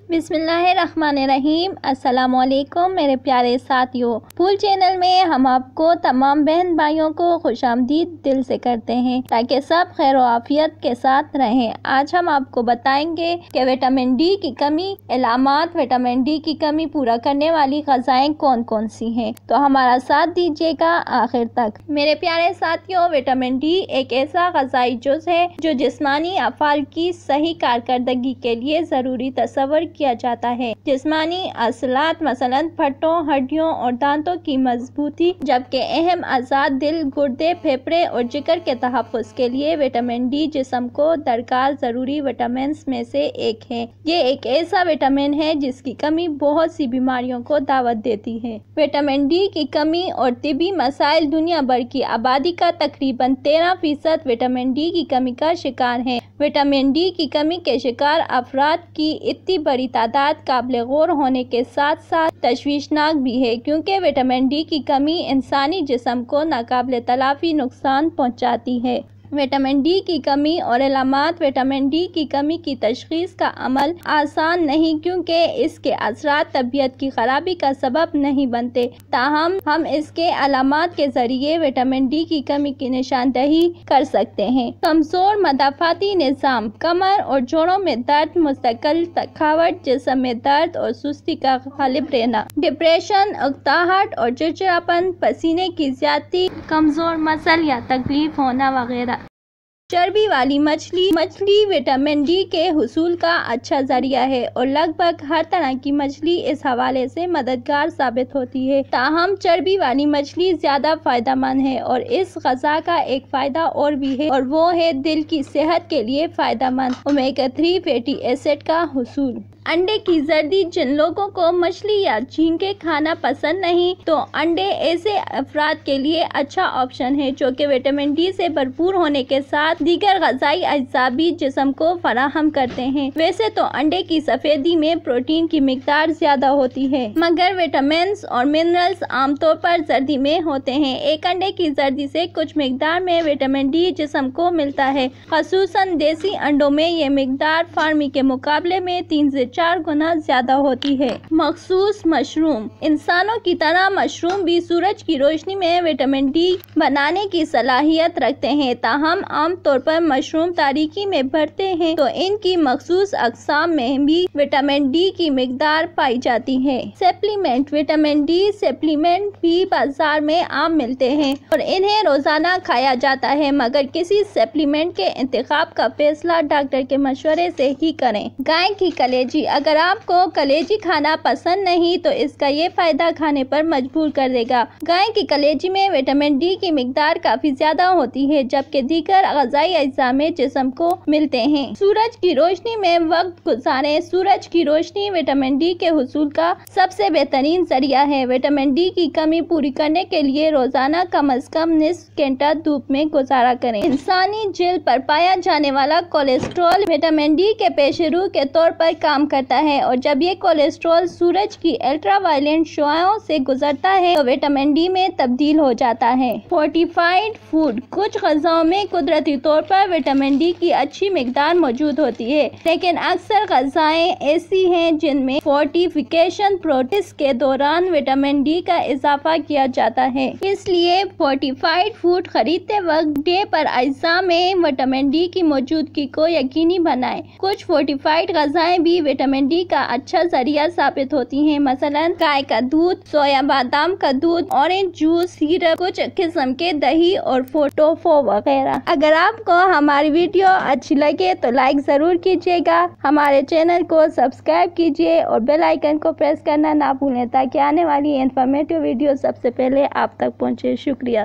بسم اللہ الرحمن الرحیم۔ السلام علیکم میرے پیارے ساتھیوں، پھول چینل میں ہم آپ کو تمام بہن بھائیوں کو خوش آمدید دل سے کرتے ہیں تاکہ سب خیر و عافیت کے ساتھ رہیں۔ آج ہم آپ کو بتائیں گے کہ وٹامن ڈی کی کمی علامات، وٹامن ڈی کی کمی پورا کرنے والی غذائیں کون کون سی ہیں، تو ہمارا ساتھ دیجیے گا آخر تک۔ میرے پیارے ساتھیوں، وٹامن ڈی ایک ایسا غذائی جز ہے جو جسمانی افعال کی صحیح کارکردگی کے لیے ضروری تصور کیا جاتا ہے۔ جسمانی عضلات مثلا پٹھوں، ہڈیوں اور دانتوں کی مضبوطی، جبکہ اہم اعضاء دل، گردے، پھیپھڑے اور جگر کے تحفظ کے لیے وٹامن ڈی جسم کو درکار ضروری وٹامنز میں سے ایک ہے۔ یہ ایک ایسا وٹامن ہے جس کی کمی بہت سی بیماریوں کو دعوت دیتی ہے۔ وٹامن ڈی کی کمی اور طبی مسائل، دنیا بھر کی آبادی کا تقریباً 13% وٹامن ڈی کی کمی کا شکار ہے۔ وٹامن ڈی کی کمی کے شکار افراد کی اتنی بڑی تعداد قابل غور ہونے کے ساتھ ساتھ تشویشناک بھی ہے، کیونکہ وٹامن ڈی کی کمی انسانی جسم کو ناقابل تلافی نقصان پہنچاتی ہے۔ وٹامن ڈی کی کمی اور علامات۔ وٹامن ڈی کی کمی کی تشخیص کا عمل آسان نہیں، کیونکہ اس کے اثرات طبیعت کی خرابی کا سبب نہیں بنتے، تاہم ہم اس کے علامات کے ذریعے وٹامن ڈی کی کمی کی نشاندہی کر سکتے ہیں۔ کمزور مدافعتی نظام، کمر اور جوڑوں میں درد، مستقل تھکاوٹ، جسم میں درد اور سستی کا غالب رہنا، ڈپریشن، اکتاہٹ اور چڑچڑاپن، پسینے کی زیادتی، کمزور مسل یا تکلیف ہونا وغیرہ۔ چربی والی مچھلی وٹامن ڈی کے حصول کا اچھا ذریعہ ہے اور لگ بھگ ہر طرح کی مچھلی اس حوالے سے مددگار ثابت ہوتی ہے، تاہم چربی والی مچھلی زیادہ فائدہ مند ہے اور اس غذا کا ایک فائدہ اور بھی ہے، اور وہ ہے دل کی صحت کے لیے فائدہ مند اومیگا 3 فیٹی ایسڈ کا حصول۔ انڈے کی زردی، جن لوگوں کو مچھلی یا جھینگے کھانا پسند نہیں، تو انڈے ایسے افراد کے لیے اچھا آپشن ہے جو کہ وٹامن ڈی سے بھرپور ہونے کے ساتھ دیگر غذائی اجزاء بھی جسم کو فراہم کرتے ہیں۔ ویسے تو انڈے کی سفیدی میں پروٹین کی مقدار زیادہ ہوتی ہے، مگر وٹامنز اور منرلز عام طور پر زردی میں ہوتے ہیں۔ ایک انڈے کی زردی سے کچھ مقدار میں وٹامن ڈی جسم کو ملتا ہے، خصوصاً دیسی انڈوں میں یہ مقدار فارمی کے مقابلے میں 3 سے 4 گنا زیادہ ہوتی ہے۔ مخصوص مشروم، انسانوں کی طرح مشروم بھی سورج کی روشنی میں وٹامن ڈی بنانے کی صلاحیت رکھتے ہیں، تاہم عام طور پر مشروم تاریکی میں بڑھتے ہیں، تو ان کی مخصوص اقسام میں بھی وٹامن ڈی کی مقدار پائی جاتی ہے۔ سپلیمنٹ، وٹامن ڈی سپلیمنٹ بھی بازار میں عام ملتے ہیں اور انہیں روزانہ کھایا جاتا ہے، مگر کسی سپلیمنٹ کے انتخاب کا فیصلہ ڈاکٹر کے مشورے سے ہی کریں۔ گائے کی کلیجی، اگر آپ کو کلیجی کھانا پسند نہیں تو اس کا یہ فائدہ کھانے پر مجبور کر دے گا۔ گائے کی کلیجی میں وٹامن ڈی کی مقدار کافی زیادہ ہوتی ہے، جبکہ دیگر غذائی اجزاء میں جسم کو ملتے ہیں۔ سورج کی روشنی میں وقت گزاریں، سورج کی روشنی وٹامن ڈی کے حصول کا سب سے بہترین ذریعہ ہے۔ وٹامن ڈی کی کمی پوری کرنے کے لیے روزانہ کم از کم نصف گھنٹہ دھوپ میں گزارا کریں۔ انسانی جلد پر پایا جانے والا کولیسٹرول وٹامن ڈی کے پیش رو کے طور پر کام کرتا ہے، اور جب یہ کولیسٹرول سورج کی الٹرا وائلنٹ شعاعوں سے گزرتا ہے تو وٹامن ڈی میں تبدیل ہو جاتا ہے۔ فورٹیفائڈ فوڈ، کچھ غذاؤں میں قدرتی طور پر وٹامن ڈی کی اچھی مقدار موجود ہوتی ہے، لیکن اکثر غذائیں ایسی ہیں جن میں فورٹیفیکیشن پروسیس کے دوران وٹامن ڈی کا اضافہ کیا جاتا ہے۔ اس لیے فورٹیفائڈ فوڈ خریدتے وقت ڈے پر اجزاء میں وٹامن ڈی کی موجودگی کو یقینی بنائیں۔ کچھ فورٹیفائڈ غذائیں بھی وٹامن ڈی کا اچھا ذریعہ ثابت ہوتی ہیں، مثلا گائے کا دودھ، سویا بادام کا دودھ، اورنج جوس، سیرپ، کچھ قسم کے دہی اور ٹوفو وغیرہ۔ اگر آپ کو ہماری ویڈیو اچھی لگے تو لائک ضرور کیجیے گا، ہمارے چینل کو سبسکرائب کیجیے اور بیل آئیکن کو پریس کرنا نہ بھولیں تاکہ آنے والی انفارمیٹیو ویڈیو سب سے پہلے آپ تک پہنچے۔ شکریہ۔